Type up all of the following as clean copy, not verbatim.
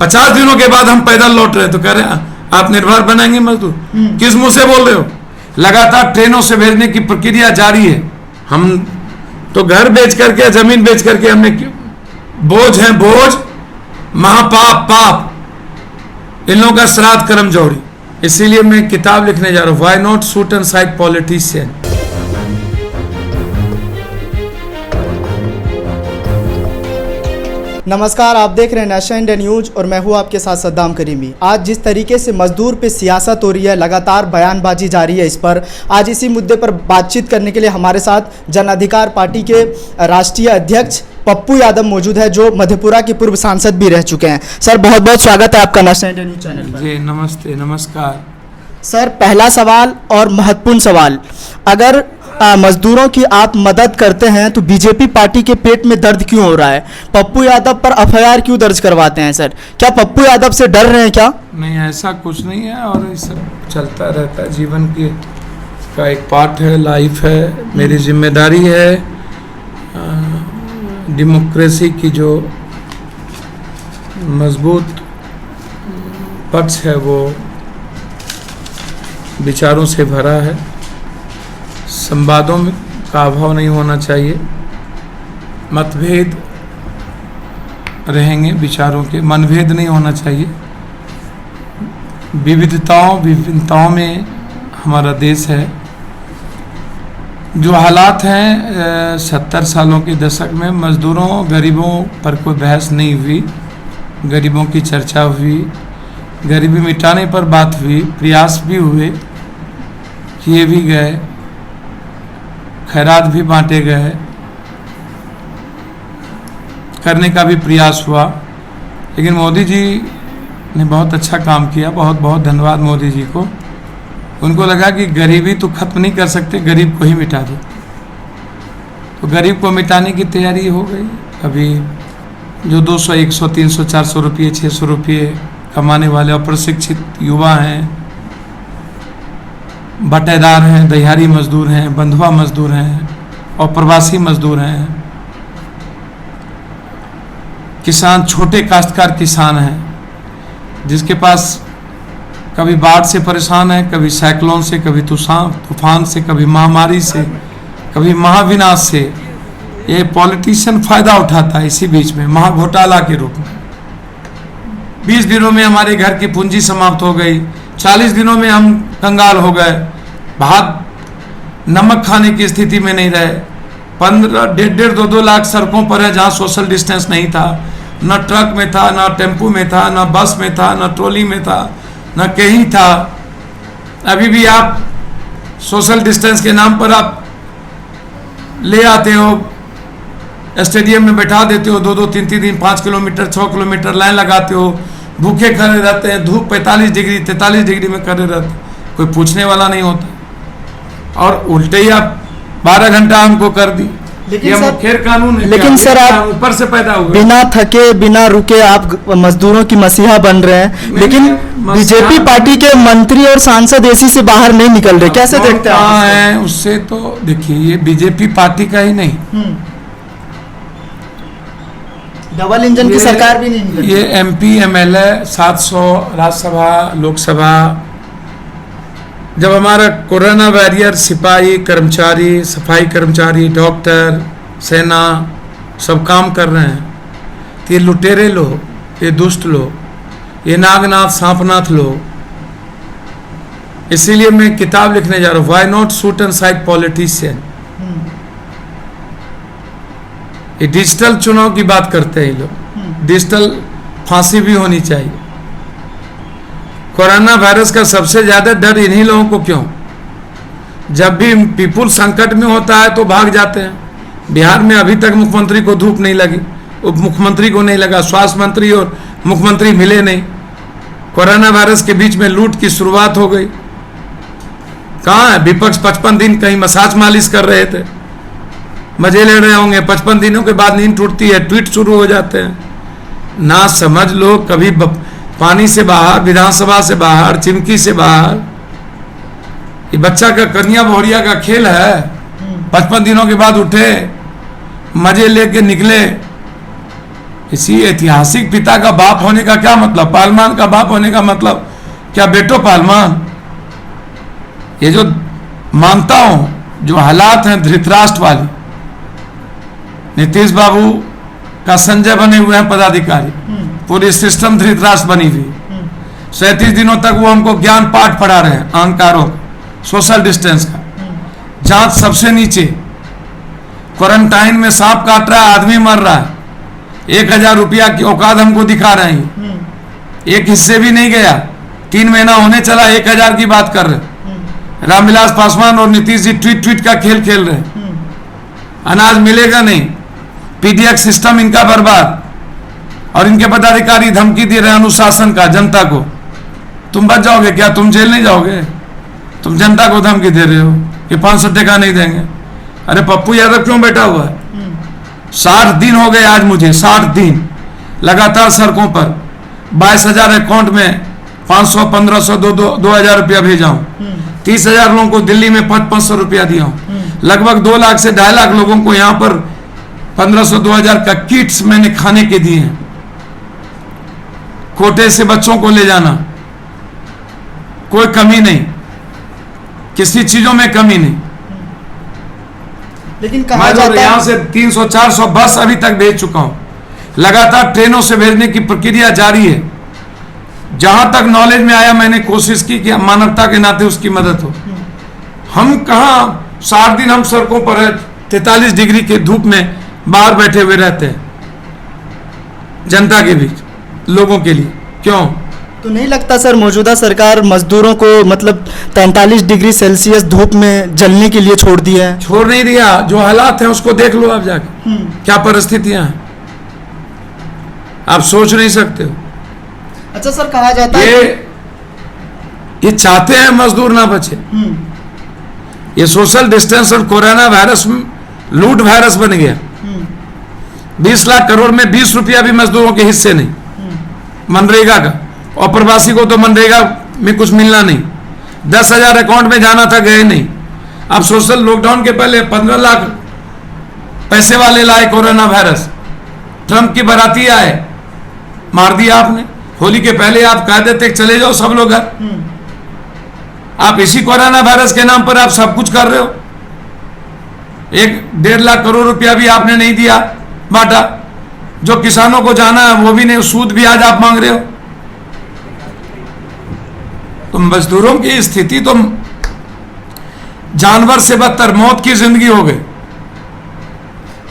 50 दिनों के बाद हम पैदल लौट रहे तो कह रहे आप निर्भर बनाएंगे मजदूर। किस मुंह से बोल रहे हो? लगातार ट्रेनों से भेजने की प्रक्रिया जारी है। हम तो घर बेच करके, जमीन बेच करके हमने बोझ है, बोझ महापाप पाप, इन लोगों का श्राद्ध कर्म जोड़ी। इसीलिए मैं किताब लिखने जा रहा हूं, why not shoot and side politician. नमस्कार, आप देख रहे हैं नेशनल इंडिया न्यूज और मैं हूं आपके साथ सद्दाम करीमी। आज जिस तरीके से मजदूर पे सियासत हो रही है, लगातार बयानबाजी जारी है इस पर, आज इसी मुद्दे पर बातचीत करने के लिए हमारे साथ जन अधिकार पार्टी के राष्ट्रीय अध्यक्ष पप्पू यादव मौजूद है, जो मधेपुरा के पूर्व सांसद भी रह चुके हैं। सर, बहुत बहुत स्वागत है आपका नेशनल इंडिया न्यूज चैनल पर। जी नमस्ते, नमस्कार। सर, पहला सवाल और महत्वपूर्ण सवाल, अगर मजदूरों की आप मदद करते हैं तो बीजेपी पार्टी के पेट में दर्द क्यों हो रहा है? पप्पू यादव पर एफआईआर क्यों दर्ज करवाते हैं सर? क्या पप्पू यादव से डर रहे हैं क्या? नहीं, ऐसा कुछ नहीं है, और ये सब चलता रहता है, जीवन की का एक पार्ट है, लाइफ है। मेरी जिम्मेदारी है डेमोक्रेसी की जो मजबूत पक्ष है वो विचारों से भरा है। संवादों में का अभाव नहीं होना चाहिए, मतभेद रहेंगे, विचारों के मनभेद नहीं होना चाहिए। विविधताओं में हमारा देश है। जो हालात हैं 70 सालों के दशक में, मजदूरों गरीबों पर कोई बहस नहीं हुई, गरीबों की चर्चा हुई, गरीबी मिटाने पर बात हुई, प्रयास भी हुए, किए भी गए, खैरात भी बांटे गए, करने का भी प्रयास हुआ। लेकिन मोदी जी ने बहुत अच्छा काम किया, बहुत बहुत धन्यवाद मोदी जी को। उनको लगा कि गरीबी तो खत्म नहीं कर सकते, गरीब को ही मिटा दो, तो गरीब को मिटाने की तैयारी हो गई। अभी जो 200, 100, 300, 400 रुपये, 600 रुपये कमाने वाले अप्रशिक्षित युवा हैं, बटेदार हैं, दिहाड़ी मजदूर हैं, बंधुआ मजदूर हैं और प्रवासी मजदूर हैं, किसान, छोटे काश्तकार किसान हैं, जिसके पास कभी बाढ़ से परेशान है, कभी साइक्लोन से, कभी तूफान से, कभी महामारी से, कभी महाविनाश से। ये पॉलिटिशियन फायदा उठाता है इसी बीच में, महाघोटाला के रूप में। 20 दिनों में हमारे घर की पूंजी समाप्त हो गई, 40 दिनों में हम कंगाल हो गए, भात नमक खाने की स्थिति में नहीं रहे। 15, 1.5, 2 लाख सड़कों पर है जहाँ सोशल डिस्टेंस नहीं था, न ट्रक में था, न टेम्पू में था, न बस में था, न ट्रॉली में था, न कहीं था। अभी भी आप सोशल डिस्टेंस के नाम पर आप ले आते हो, स्टेडियम में बैठा देते हो, 2-2, 3-3 दिन, 5 किलोमीटर, 6 किलोमीटर लाइन लगाते हो, भूखे खड़े रहते हैं, धूप 45 डिग्री 43 डिग्री में खड़े रहते, कोई पूछने वाला नहीं होता, और उल्टे ही आप 12 घंटा हमको कर दी। लेकिन सर, खेर कानून है, लेकिन सर आप ऊपर से पैदा हुए, बिना थके बिना रुके आप मजदूरों की मसीहा बन रहे हैं, लेकिन बीजेपी पार्टी के मंत्री और सांसद एसी से बाहर नहीं निकल रहे, कैसे देखते हैं? उससे तो देखिए, ये बीजेपी पार्टी का ही नहीं, डबल इंजन की सरकार भी नहीं निकली। ये MP MLA 700 राज्यसभा लोकसभा, जब हमारा कोरोना वॉरियर, सिपाही कर्मचारी, सफाई कर्मचारी, डॉक्टर, सेना सब काम कर रहे हैं, तो ये लुटेरे लोग, ये दुष्ट लोग, ये नागनाथ सांपनाथ लोग। इसीलिए मैं किताब लिखने जा रहा हूँ, why not shoot and side politician. ये डिजिटल चुनाव की बात करते हैं ये लोग, डिजिटल फांसी भी होनी चाहिए। कोरोना वायरस का सबसे ज्यादा डर इन्हीं लोगों को क्यों? जब भी पीपुल संकट में होता है तो भाग जाते हैं। बिहार में अभी तक मुख्यमंत्री को धूप नहीं लगी, उप मुख्यमंत्री को नहीं लगा, स्वास्थ्य मंत्री और मुख्यमंत्री मिले नहीं। कोरोना वायरस के बीच में लूट की शुरुआत हो गई। कहाँ है विपक्ष? 55 दिन कहीं मसाज मालिश कर रहे थे, मजे ले रहे होंगे। 55 दिनों के बाद नींद टूटती है, ट्वीट शुरू हो जाते हैं। ना समझ लो, कभी पानी से बाहर, विधानसभा से बाहर, चिमकी से बाहर। ये बच्चा का कन्या बहुरिया का खेल है। 55 दिनों के बाद उठे, मजे लेके निकले इसी ऐतिहासिक पिता का बाप होने का क्या मतलब, पालमान का बाप होने का मतलब क्या बेटो पालमान? ये जो मानता हूं जो हालात हैं धृतराष्ट्र वाली, नीतीश बाबू का संजय बने हुए हैं पदाधिकारी, पूरी सिस्टम धृतराष्ट्र बनी हुई। 37 दिनों तक वो हमको ज्ञान पाठ पढ़ा रहे हैं अहंकारों का, सोशल डिस्टेंस का, जांच सबसे नीचे, क्वारंटाइन में सांप काट रहा है, आदमी मर रहा है, 1000 रुपया की औकात हमको दिखा रहे हैं, एक हिस्से भी नहीं गया, 3 महीना होने चला 1000 की बात कर रहे। रामविलास पासवान और नीतीश जी ट्वीट का खेल खेल रहे, अनाज मिलेगा नहीं, पीडीएक्स सिस्टम इनका बर्बाद, और इनके पदाधिकारी धमकी दे रहे हैं अनुशासन का, जनता को, तुम बच जाओगे क्या, तुम जेल नहीं जाओगे, तुम जनता को धमकी दे रहे हो कि 500 टका नहीं देंगे। अरे पप्पू यादव क्यों बैठा हुआ है? 60 दिन हो गए आज मुझे, 60 दिन लगातार सड़कों पर, 22,000 अकाउंट में 500, 1500, 2000 रुपया भेजा हूं, 30,000 लोगों को दिल्ली में 500 रुपया दिया हूं, लगभग 2 लाख से 2.5 लाख लोगों को यहाँ पर 1500, 2000 का किट्स मैंने खाने के दिए हैं। कोटे से बच्चों को ले जाना, कोई कमी नहीं, किसी चीजों में कमी नहीं। लेकिन कहा जाता है यहाँ से 300-400 बस अभी तक भेज चुका हूं, लगातार ट्रेनों से भेजने की प्रक्रिया जारी है। जहां तक नॉलेज में आया मैंने कोशिश की कि मानवता के नाते उसकी मदद हो। हम कहा 60 दिन हम सड़कों पर है, 43 डिग्री के धूप में बाहर बैठे हुए रहते हैं जनता के बीच, लोगों के लिए, क्यों? तो नहीं लगता सर मौजूदा सरकार मजदूरों को मतलब 43 डिग्री सेल्सियस धूप में जलने के लिए छोड़ दिया है? छोड़ नहीं दिया, जो हालात हैं उसको देख लो आप जाके, क्या परिस्थितियां हैं, आप सोच नहीं सकते हो। अच्छा सर, कहा जाता है ये चाहते हैं मजदूर ना बचे, ये सोशल डिस्टेंस और कोरोना वायरस लूट वायरस बन गया। 20 लाख करोड़ में 20 रुपया भी मजदूरों के हिस्से नहीं मनरेगा का, और प्रवासी को तो मनरेगा में कुछ मिलना नहीं, 10,000 अकाउंट में जाना था, गए नहीं। अब सोशल लॉकडाउन के पहले 15 लाख पैसे वाले लाए कोरोना वायरस, ट्रंप की बाराती आए, मार दिया आपने। होली के पहले आप कह देते चले जाओ सब लोग घर, आप इसी कोरोना वायरस के नाम पर आप सब कुछ कर रहे हो। 1-1.5 लाख करोड़ रुपया भी आपने नहीं दिया, बांटा, जो किसानों को जाना है वो भी नहीं, सूद भी आज आप मांग रहे हो। तो मजदूरों की स्थिति तो जानवर से बदतर, मौत की जिंदगी हो गई।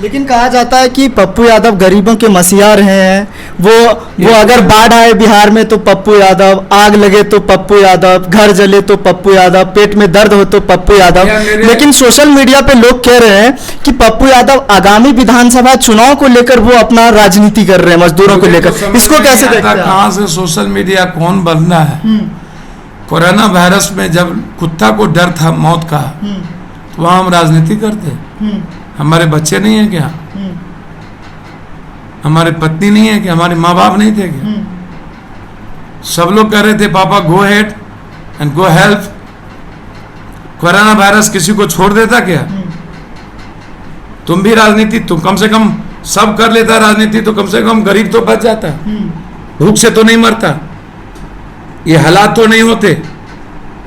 लेकिन कहा जाता है कि पप्पू यादव गरीबों के मसीहा रहे हैं, वो अगर बाढ़ आए बिहार में तो पप्पू यादव, आग लगे तो पप्पू यादव, घर जले तो पप्पू यादव, पेट में दर्द हो तो पप्पू यादव। लेकिन सोशल मीडिया पे लोग कह रहे हैं कि पप्पू यादव आगामी विधानसभा चुनाव को लेकर वो अपना राजनीति कर रहे हैं मजदूरों को लेकर, इसको कैसे देखते हैं? कहां से सोशल मीडिया कौन बनना है? कोरोना वायरस में जब कुत्ता को डर था मौत का, तो वहां हम राजनीति करते, हमारे बच्चे नहीं है क्या, हमारे पत्नी नहीं है क्या, हमारे माँ बाप नहीं थे क्या? सब लोग कह रहे थे पापा go head and go help. Corona virus किसी को छोड़ देता क्या? तुम भी राजनीति, तुम कम से कम, सब कर लेता राजनीति तो कम से कम गरीब तो बच जाता, भूख से तो नहीं मरता, ये हालात तो नहीं होते,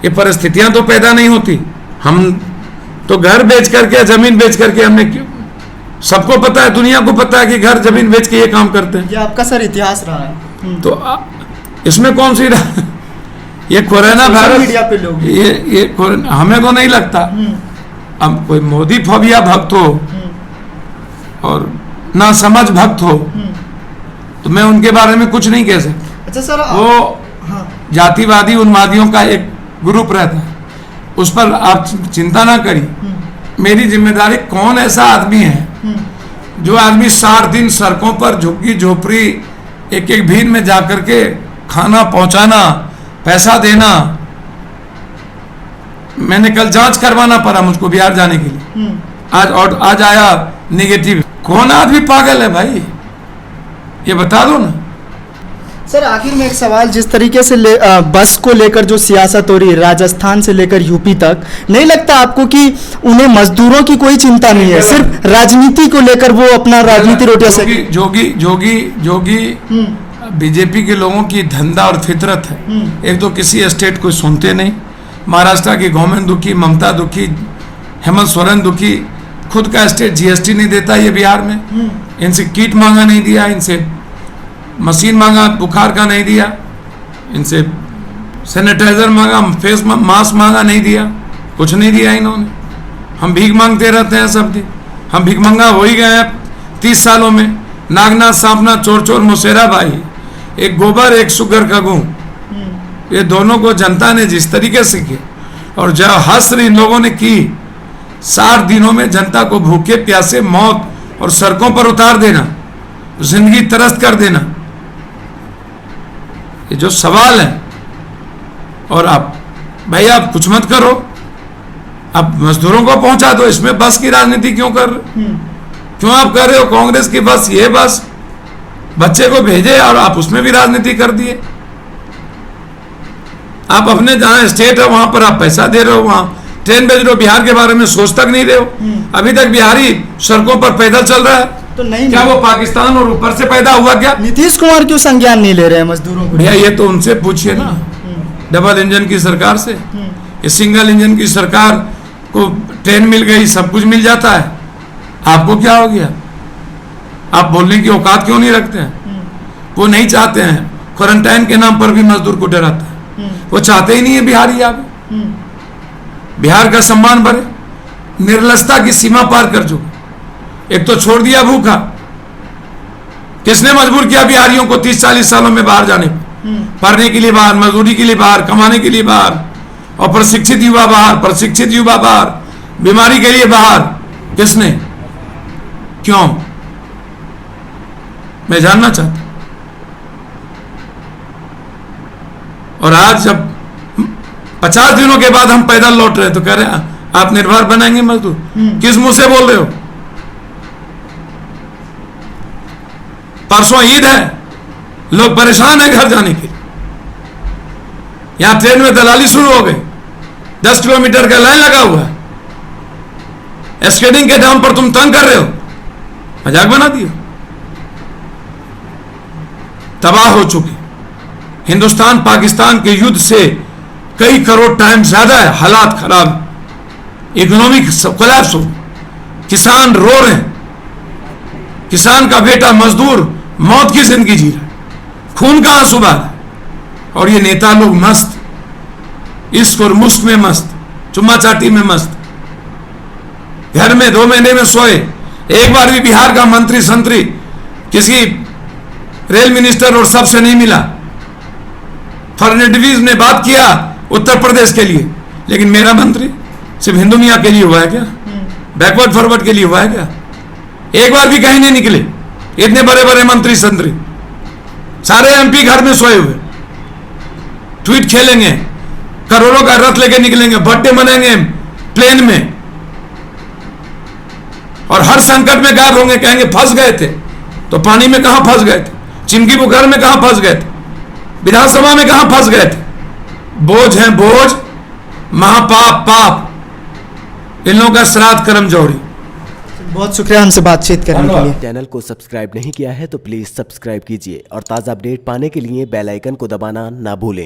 ये परिस्थितियां तो पैदा नहीं होती। हम तो घर बेच करके, जमीन बेच करके, हमने क्यों, सबको पता है, दुनिया को पता है कि घर जमीन बेच के ये काम करते हैं। ये आपका सर इतिहास रहा है। तो इसमें कौन सी ये कोरोना वायरस मीडिया पे लोग ये हमें तो नहीं लगता। अब कोई मोदी फोबिया भक्त हो और ना समझ भक्त हो तो मैं उनके बारे में कुछ नहीं कह सकता। अच्छा सर, वो जातिवादी उन्मादियों का एक ग्रुप रहता है, उस पर आप चिंता ना करिए, मेरी जिम्मेदारी। कौन ऐसा आदमी है जो आदमी 60 दिन सड़कों पर झुग्गी झोपड़ी एक एक भीड़ में जाकर के खाना पहुंचाना, पैसा देना। मैंने कल जांच करवाना पड़ा मुझको बिहार जाने के लिए, आज आया नेगेटिव। कौन आदमी पागल है भाई, ये बता दो ना। सर आखिर में एक सवाल, जिस तरीके से बस को लेकर जो सियासत हो रही है राजस्थान से लेकर यूपी तक, नहीं लगता आपको कि उन्हें मजदूरों की कोई चिंता नहीं है, सिर्फ राजनीति को लेकर वो अपना राजनीति रोटियां से जोगी बीजेपी के लोगों की धंधा और फितरत है। एक तो किसी स्टेट को सुनते नहीं, महाराष्ट्र की गवर्नमेंट दुखी, ममता दुखी, हेमंत सोरेन दुखी, खुद का स्टेट जीएसटी नहीं देता ये बिहार में, इनसे किट मांगा नहीं दिया, इनसे मशीन मांगा बुखार का नहीं दिया, इनसे सैनिटाइजर मांगा, फेस मास्क मांगा नहीं दिया, कुछ नहीं दिया इन्होंने। हम भीख मांगते रहते हैं सब दिन, हम भीख मंगा हो ही गए हैं 30 सालों में। नागनाथ, सांपनाथ, चोर चोर मुसेरा भाई, एक गोबर एक शुगर का गूं, ये दोनों को जनता ने जिस तरीके से किया और जब हस्र इन लोगों ने की, 60 दिनों में जनता को भूखे प्यासे मौत और सड़कों पर उतार देना, जिंदगी तरस्त कर देना, ये जो सवाल है। और आप भाई आप कुछ मत करो, आप मजदूरों को पहुंचा दो, इसमें बस की राजनीति क्यों कर रहे हो? क्यों आप कर रहे हो कांग्रेस की बस, ये बस बच्चे को भेजे और आप उसमें भी राजनीति कर दिए। आप अपने जहां स्टेट है वहां पर आप पैसा दे रहे हो, वहां ट्रेन भेज रहे हो, बिहार के बारे में सोच तक नहीं रहे हो। अभी तक बिहारी सड़कों पर पैदल चल रहा है, तो नहीं, क्या वो पाकिस्तान और ऊपर से पैदा हुआ क्या? नीतीश कुमार क्यों संज्ञान नहीं ले रहे हैं मजदूरों को? भैया ये तो उनसे पूछिए ना, डबल इंजन की सरकार से। ये सिंगल इंजन की सरकार को ट्रेन मिल गई, सब कुछ मिल जाता है, आपको क्या हो गया? आप बोलने की औकात क्यों नहीं रखते हैं? वो नहीं चाहते हैं, क्वारंटाइन के नाम पर भी मजदूर को डराता है, वो चाहते ही नहीं है बिहारी आवे, बिहार का सम्मान बढ़े। निर्लजता की सीमा पार कर चुके, एक तो छोड़ दिया भूखा, किसने मजबूर किया बिहारियों को 30-40 सालों में बाहर जाने पर? पढ़ने के लिए बाहर, मजदूरी के लिए बाहर, कमाने के लिए बाहर, और प्रशिक्षित युवा बाहर, प्रशिक्षित युवा बाहर, बीमारी के लिए बाहर, किसने? क्यों? मैं जानना चाहता। और आज जब 50 दिनों के बाद हम पैदल लौट रहे तो कह रहे आप निर्भर बनाएंगे मजदूर, किस मुंह से बोल रहे हो? परसों ईद है, लोग परेशान हैं घर जाने के लिए, यहां ट्रेन में दलाली शुरू हो गई, 10 किलोमीटर का लाइन लगा हुआ है, स्केटिंग के नाम पर तुम तंग कर रहे हो, मजाक बना दिया। तबाह हो चुके हिंदुस्तान पाकिस्तान के युद्ध से कई करोड़ टाइम ज्यादा है, हालात खराब, इकोनॉमिक कोलैप्स हो, किसान रो रहे हैं, किसान का बेटा मजदूर मौत की जिंदगी जी रहा है, खून का आंसू बहा रहा है, और ये नेता लोग मस्त, इश्क और मुश्क में मस्त, चुम्मा चाटी में मस्त, घर में 2 महीने में सोए, एक बार भी बिहार का मंत्री संतरी किसी रेल मिनिस्टर और सबसे नहीं मिला। फडणवीस ने बात किया उत्तर प्रदेश के लिए, लेकिन मेरा मंत्री सिर्फ हिंदू मियाँ के लिए हुआ है क्या? बैकवर्ड फॉरवर्ड के लिए हुआ है क्या? एक बार भी कहीं नहीं निकले, इतने बड़े बड़े मंत्री संतरी, सारे एमपी घर में सोए हुए, ट्वीट खेलेंगे, करोड़ों का रथ लेके निकलेंगे, बर्थडे मनाएंगे प्लेन में, और हर संकट में गायब होंगे, कहेंगे फंस गए थे, तो पानी में कहां फंस गए थे, चिमकी बुखार में कहां फंस गए थे, विधानसभा में कहां फंस गए थे? बोझ है बोझ, महापाप पाप, इन लोगों का श्राद्ध कर्म जोड़ी। बहुत शुक्रिया हमसे बातचीत करने के लिए। चैनल को सब्सक्राइब नहीं किया है तो प्लीज सब्सक्राइब कीजिए और ताज़ा अपडेट पाने के लिए बेल आइकन को दबाना ना भूलें।